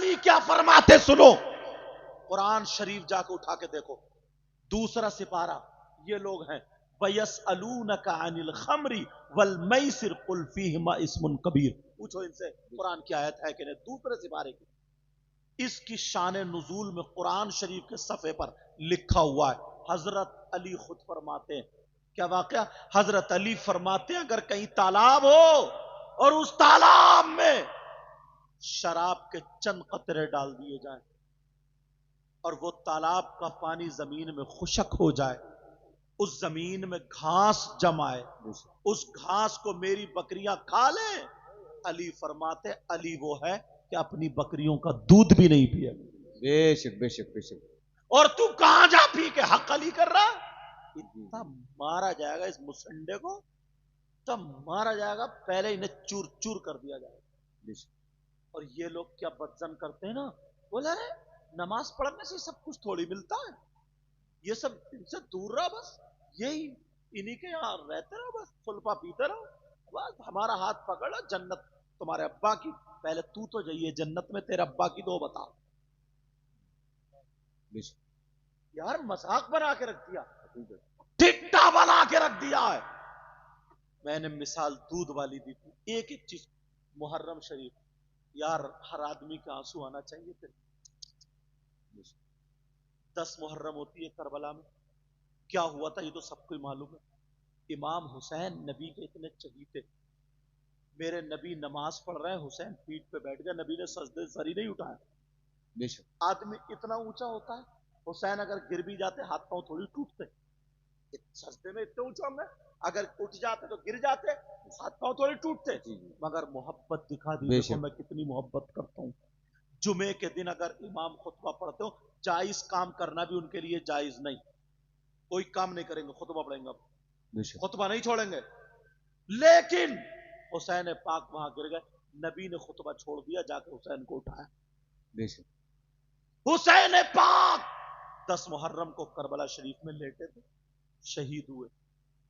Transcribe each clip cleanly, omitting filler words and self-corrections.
علی کیا فرماتے سنو، قرآن شریف جا کے اٹھا کے دیکھو، دوسرا سپارہ، یہ لوگ ہیں وَيَسْأَلُونَكَ عَنِ الْخَمْرِ وَالْمَيْسِرِ قُلْ فِيهِمَا اسْمٌ کبیر، پوچھو ان سے قرآن کی آیت ہے کہ نہیں، دوسرے سپارے کی۔ اس کی شان نزول میں قرآن شریف کے صفحے پر لکھا ہوا ہے، حضرت علی خود فرماتے ہیں، کیا واقعہ؟ حضرت علی فرماتے ہیں اگر کہیں تالاب ہو اور اس تالاب میں شراب کے چند قطرے ڈال دیے جائیں اور وہ تالاب کا پانی زمین میں خشک ہو جائے، اس زمین میں گھاس جمائے، اس گھاس کو میری بکریاں کھا لیں، علی فرماتے علی وہ ہے کہ اپنی بکریوں کا دودھ بھی نہیں پیا۔ بے شک بے شک بے شک۔ اور تو کہاں جا پی کے حق علی کر رہا؟ اتنا مارا جائے گا اس مسنڈے کو، تب مارا جائے گا، پہلے انہیں چور چور کر دیا جائے گا۔ اور یہ لوگ کیا بدزن کرتے ہیں نا، بولے رہے نماز پڑھنے سے سب کچھ تھوڑی ملتا ہے، یہ سب ان سے دور رہا، بس یہی انہی کے یہاں رہتے رہو، بس سلفا پیتے رہو، بس ہمارا ہاتھ پکڑا جنت تمہارے ابا کی، پہلے تو جائیے جنت میں، تیرے ابا کی دو بتا۔ یار مذاق بنا کے رکھ دیا، ٹھٹا بنا کے رکھ دیا ہے۔ میں نے مثال دودھ والی دی تھی، ایک ایک چیز، محرم شریف، یار ہر آدمی کا آنسو آنا چاہیے پھر۔ 10 محرم ہوتی ہے کربلا میں، کیا ہوا تھا یہ تو سب کو معلوم ہے۔ امام حسین نبی کے اتنے چہیتے، میرے نبی نماز پڑھ رہے ہیں، حسین پیٹ پہ بیٹھ گیا، نبی نے سجدے سے سر ہی نہیں اٹھایا۔ آدمی اتنا اونچا ہوتا ہے، حسین اگر گر بھی جاتے ہاتھ پاؤں تھوڑی ٹوٹتے، سجدے میں اتنے اونچے ہوں گے، اگر اٹھ جاتے تو گر جاتے، ہاتھ پاؤں تھوڑی ٹوٹتے، مگر محبت دکھا دی دیکھو میں کتنی محبت کرتا ہوں۔ جمعے کے دن اگر امام خطبہ پڑھتے ہو، جائز کام کرنا بھی ان کے لیے جائز نہیں، کوئی کام نہیں کریں گے، خطبہ پڑھیں گے، خطبہ نہیں چھوڑیں گے، لیکن حسین پاک وہاں گر گئے، نبی نے خطبہ چھوڑ دیا، جا کے حسین کو اٹھایا۔ حسین پاک 10 محرم کو کربلا شریف میں لیٹے تھے، شہید ہوئے۔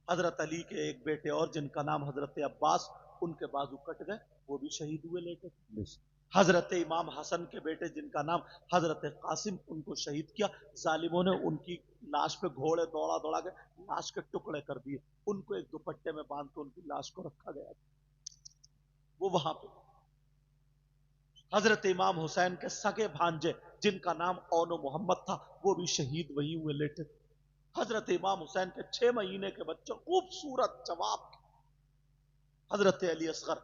حضرت علی کے ایک بیٹے اور جن کا نام حضرت عباس، ان کے بازو کٹ گئے، وہ بھی شہید ہوئے لیٹے تھے۔ حضرت امام حسن کے بیٹے جن کا نام حضرت قاسم، ان کو شہید کیا، ظالموں نے ان کی لاش پہ گھوڑے دوڑا دوڑا کے لاش کے ٹکڑے کر دیے، ان کو ایک دوپٹے میں باندھ کے ان کی لاش کو رکھا گیا، وہ وہاں پہ۔ حضرت امام حسین کے سگے بھانجے جن کا نام اون محمد تھا، وہ بھی شہید وہی ہوئے لیٹے تھے۔ حضرت امام حسین کے 6 مہینے کے بچے خوبصورت جواب، حضرت علی اصغر،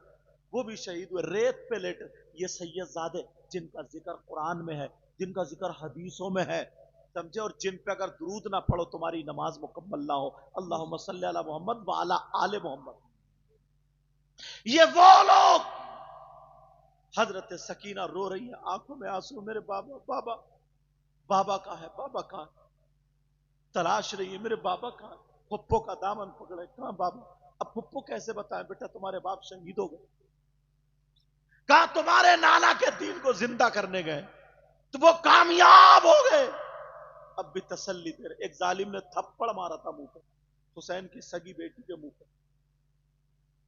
وہ بھی شہید ہوئے، ریت پہ لیٹے۔ یہ سید زادے جن کا ذکر قرآن میں ہے، جن کا ذکر حدیثوں میں ہے، سمجھے، اور جن پہ اگر درود نہ پڑھو تمہاری نماز مکمل نہ ہو، اللہم صلی علی محمد وعلی آل محمد۔ یہ وہ لوگ، حضرت سکینہ رو رہی ہے، آنکھوں میں آنسو، میرے بابا، بابا، بابا کہاں ہے، بابا کہاں ہے، تلاش رہی ہے میرے بابا کہاں، پھپھو کا دامن پکڑے، کہاں بابا؟ اب پھپھو کیسے بتائیں بیٹا تمہارے باپ شہید ہو گئے، کہاں تمہارے نانا کے دین کو زندہ کرنے گئے تو وہ کامیاب ہو گئے، اب بھی تسلی دے رہے۔ ایک ظالم نے تھپڑ مارا تھا منہ پہ، حسین کی سگی بیٹی کے منہ پہ،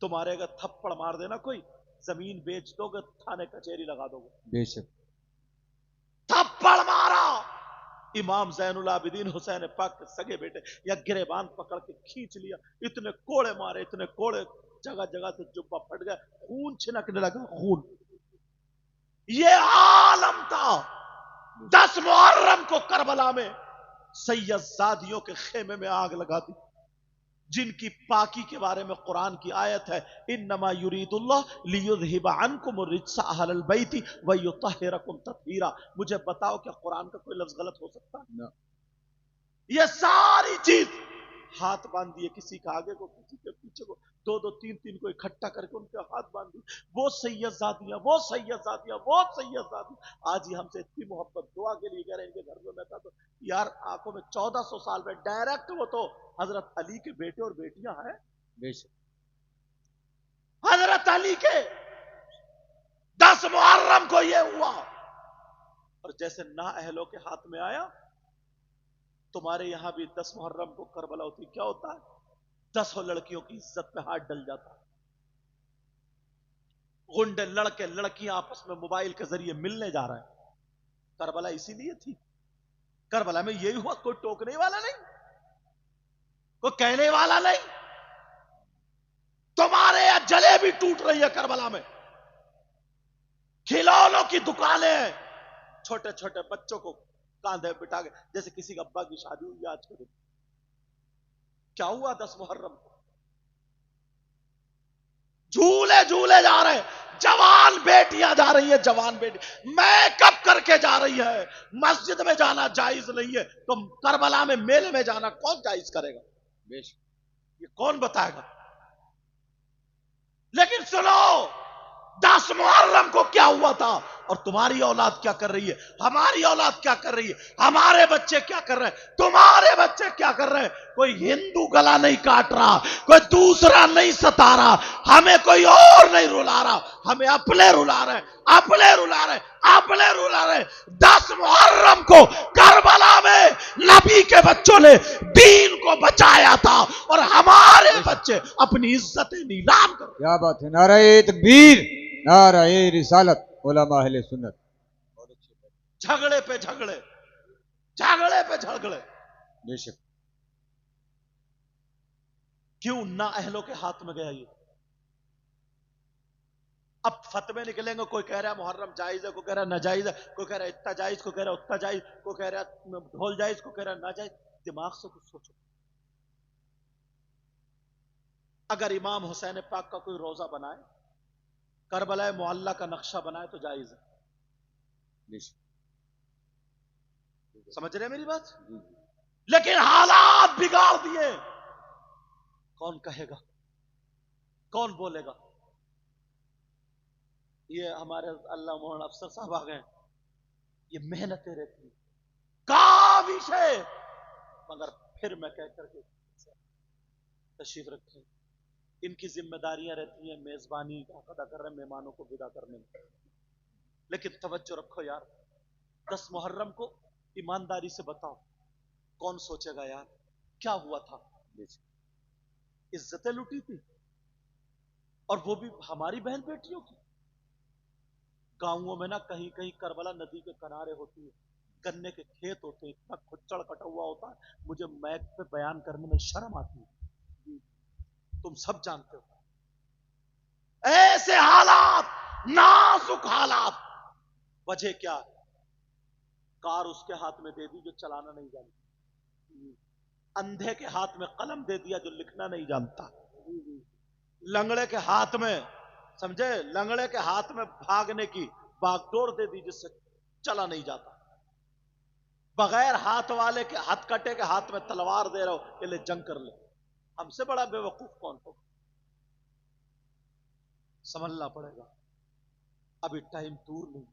تمہارے اگر تھپڑ مار دینا کوئی، زمین بیچ دو گے، تھانے کچہری لگا دو گے، بے شک۔ تھپڑ مارا امام زین العابدین حسین پاک کے سگے بیٹے، یا گریبان پکڑ کے کھینچ لیا، اتنے کوڑے مارے، اتنے کوڑے، جگہ جگہ سے جبہ پھٹ گیا، خون چھنکنے لگا، خون۔ یہ عالم تھا 10 محرم کو کربلا میں سید زادیوں کے خیمے میں آگ لگا دی، جن کی پاکی کے بارے میں قرآن کی آیت ہے، انما یرید اللہ لیذھب عنکم الرجس اہل البیت ویطہرکم تطہیرا۔ مجھے بتاؤ کہ قرآن کا کوئی لفظ غلط ہو سکتا ہے؟ یہ ساری چیز ہاتھ باندھ دیے، کسی کا آگے کو، کسی کے پیچھے کو، 2 3 کو اکٹھا کر کے ان کے ہاتھ باندھ دی، وہ سید زادیاں، وہ سید زادیاں، وہ سید زادیاں۔ آج ہی ہم سے اتنی محبت، دعا کے لیے کہہ رہے ہیں، ان کے گھر میں تھا تو یار آنکھوں میں 1400 سال میں ڈائریکٹ وہ تو حضرت علی کے بیٹے اور بیٹیاں ہیں، حضرت علی کے 10 محرم کو یہ ہوا، اور جیسے نا اہلوں کے ہاتھ میں آیا، تمہارے یہاں بھی 10 محرم کو کربلا ہوتی، کیا ہوتا ہے؟ 10 لڑکیوں کی عزت پہ ہاتھ ڈل جاتا، گنڈے لڑکے لڑکیاں آپس میں موبائل کے ذریعے ملنے جا رہے ہیں، کربلا اسی لیے تھی. کربلا میں یہی ہوا, کوئی ٹوکنے والا نہیں, کوئی کہنے والا نہیں. تمہارے یہاں جلیبی ٹوٹ رہی ہے کربلا میں, کھلونوں کی دکانیں ہیں, چھوٹے چھوٹے بچوں کو کاندھے بٹھا کے, جیسے کسی کا ابا کی شادی ہوئی آج کے دن. کیا ہوا 10 محرم کو؟ جھولے جھولے جا رہے ہیں, جوان بیٹیاں جا رہی ہے, جوان بیٹی میک اپ کر کے جا رہی ہے. مسجد میں جانا جائز نہیں ہے, تو کربلا میں میلے میں جانا کون جائز کرے گا؟ یہ کون بتائے گا؟ لیکن سنو, 10 محرم کو کیا ہوا تھا, اور تمہاری اولاد کیا کر رہی ہے, ہماری اولاد کیا کر رہی ہے, ہمارے بچے کیا کر رہے ہیں, تمہارے بچے کیا کر رہے ہیں. کوئی ہندو گلا نہیں کاٹ رہا, کوئی دوسرا نہیں ستا رہا, ہمیں کوئی اور نہیں رلا رہا, ہمیں اپنے رلا رہے, اپنے رلا رہے, اپنے رلا رہے. 10 محرم کو کربلا میں نبی کے بچوں نے دین کو بچایا تھا, اور ہمارے بچے اپنی عزتیں نیلام کر. کیا بات ہے. نعرہ تکبیر, نعرہ رسالت, علماء اہل سنت. جھگڑے پہ جھگڑے, جھگڑے پہ جھگڑے. بے شک. کیوں نہ اہلوں کے ہاتھ میں گیا یہ؟ اب فتوے نکلیں گے, کوئی کہہ رہا ہے محرم جائز ہے, کوئی کہہ رہا ہے ناجائز ہے, کوئی کہہ رہا ہے اتنا جائز, کوئی کہہ رہا ہے اتنا جائز, کوئی کہہ رہا ہے ڈھول جائز, کوئی کہہ رہا ہے ناجائز. دماغ سے کچھ سوچو. اگر امام حسین پاک کا کوئی روزہ بنائے, کربلا معلی کا نقشہ بنائے, تو جائز ہے. بے شک. سمجھ رہے میری بات؟ لیکن حالات بگاڑ دیے. کون کہے گا, کون بولے گا؟ یہ ہمارے اللہ مولانا افسر صاحب آ گئے, یہ محنتیں رہتی کاوش ہے, مگر پھر میں کہہ کر کے تشریف رکھیں. ان کی ذمہ داریاں رہتی ہیں میزبانی ادا کر رہے ہیں, مہمانوں کو ودا کرنے میں. لیکن توجہ رکھو یار, 10 محرم کو ایمانداری سے بتاؤ, کون سوچے گا یار کیا ہوا تھا؟ عزتیں لوٹی تھی, اور وہ بھی ہماری بہن بیٹیوں کی. گاؤں میں نا کہیں کہیں کربلا ندی کے کنارے ہوتی ہے, گنے کے کھیت ہوتے ہیں, اتنا کھچڑ کٹا ہوا ہوتا ہے, مجھے میک پہ بیان کرنے میں شرم آتی ہے, تم سب جانتے ہو. ایسے حالات, نازک حالات. وجہ کیا؟ کار اس کے ہاتھ میں دے دی جو چلانا نہیں جانتا, اندھے کے ہاتھ میں قلم دے دیا جو لکھنا نہیں جانتا, لنگڑے کے ہاتھ میں, سمجھے, لنگڑے کے ہاتھ میں بھاگنے کی باغ ڈور دے دی جس سے چلا نہیں جاتا. بغیر ہاتھ والے کے, ہاتھ کٹے کے ہاتھ میں تلوار دے رہا ہو کہ لے جنگ کر لے. ہم سے بڑا بے وقوف کون ہو؟ سمجھنا پڑے گا. ابھی ٹائم دور نہیں,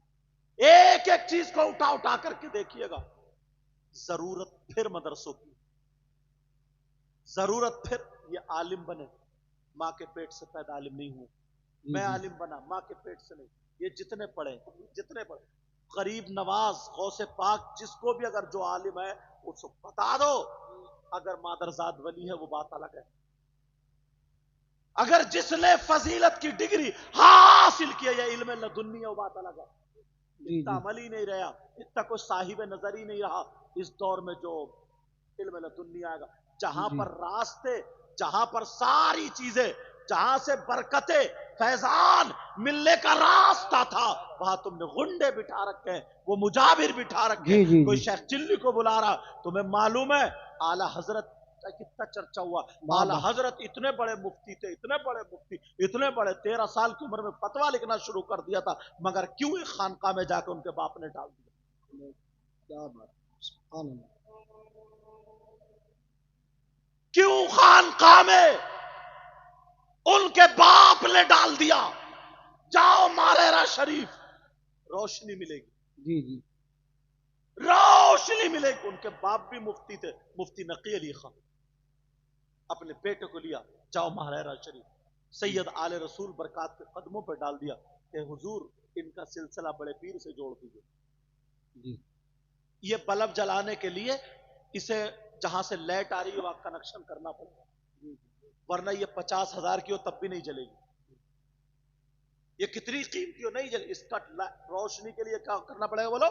ایک ایک چیز کو اٹھا اٹھا کر کے دیکھیے گا. ضرورت پھر مدرسوں کی, ضرورت پھر یہ عالم بنے. ماں کے پیٹ سے پیدا عالم نہیں ہوں, میں عالم بنا ماں کے پیٹ سے نہیں. یہ جتنے پڑھے, جتنے پڑھے, غریب نواز, غوث پاک, جس کو بھی اگر جو عالم ہے اس کو بتا دو. اگر مادرزاد ولی ہے وہ بات الگ ہے, اگر جس نے فضیلت کی ڈگری حاصل کی ہے, یہ علم لدنی ہے, وہ بات الگ ہے. اتنا عمل ہی نہیں رہا, اتنا کوئی صاحب نظر ہی نہیں رہا اس دور میں جو علم لدنی آئے گا. جہاں پر راستے, جہاں پر ساری چیزیں, جہاں سے برکتیں فیضان ملنے کا راستہ تھا, وہاں تم نے غنڈے بٹھا رکھے ہیں, وہ مجابر بٹھا رکھے ہیں. کوئی شیخ چلی کو بلا رہا, تمہیں معلوم ہے اعلی حضرت کتنا چرچا ہوا. اعلی حضرت اتنے بڑے مفتی تھے, اتنے بڑے مفتی, اتنے بڑے, 13 سال کی عمر میں فتویٰ لکھنا شروع کر دیا تھا, مگر کیوں ایک خانقاہ میں جا کے ان کے باپ نے ڈال دیا. کیا بات, سبحان اللہ. کیوں خانقاہ میں ان کے باپ نے ڈال دیا؟ جاؤ ماریرا شریف, روشنی ملے گی. روشنی ملے گی. ان کے باپ بھی مفتی تھے, مفتی نقی علی خان. اپنے بیٹے کو لیا, جاؤ ماریرا شریف, سید آل رسول برکات کے قدموں پہ ڈال دیا کہ حضور ان کا سلسلہ بڑے پیر سے جوڑ دیجیے. یہ بلب جلانے کے لیے اسے جہاں سے لائٹ آ رہی ہے وہاں کنیکشن کرنا پڑے گا, ورنہ یہ 50,000 کی ہو تب بھی نہیں جلے گی. یہ کتنی قیمتی ہو نہیں جلے. اس کا روشنی کے لیے کیا کرنا پڑے گا بولو؟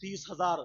30,000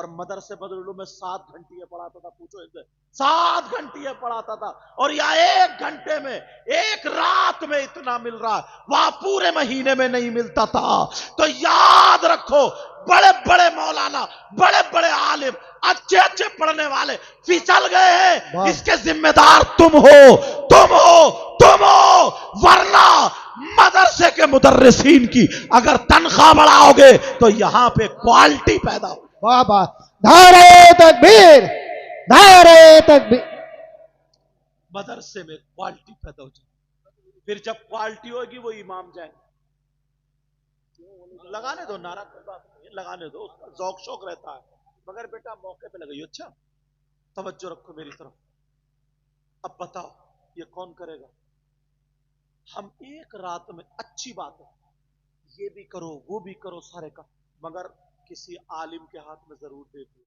اور مدرسے بدرولو میں 7 گھنٹے پڑھاتا تھا. پوچھو اسے 7 گھنٹے پڑھاتا تھا, اور یا 1 گھنٹے میں 1 رات میں اتنا مل رہا ہے, وہاں پورے مہینے میں نہیں ملتا تھا. تو یاد رکھو, بڑے بڑے مولانا, بڑے بڑے عالم, اچھے اچھے پڑھنے والے پھسل گئے ہیں. اس کے ذمہ دار تم ہو, تم ہو, تم ہو. ورنہ مدرسے کے مدرسین کی اگر تنخواہ بڑھاؤ گے تو یہاں پہ کوالٹی پیدا ہو. واہ واہ, نعرہ تکبیر, نعرہ تکبیر. مدرسے میں کوالٹی پیدا ہو جائے. پھر جب کوالٹی ہوگی وہ امام جائیں. لگانے دو نعرہ, کوئی بات نہیں, لگانے دو, اس کا ذوق شوق رہتا ہے, مگر بیٹا موقع پہ لگائیے. اچھا توجہ رکھو میری طرف. اب بتاؤ یہ کون کرے گا؟ ہم 1 رات میں, اچھی بات ہے, یہ بھی کرو وہ بھی کرو سارے کا, مگر کسی عالم کے ہاتھ میں ضرور دے دو.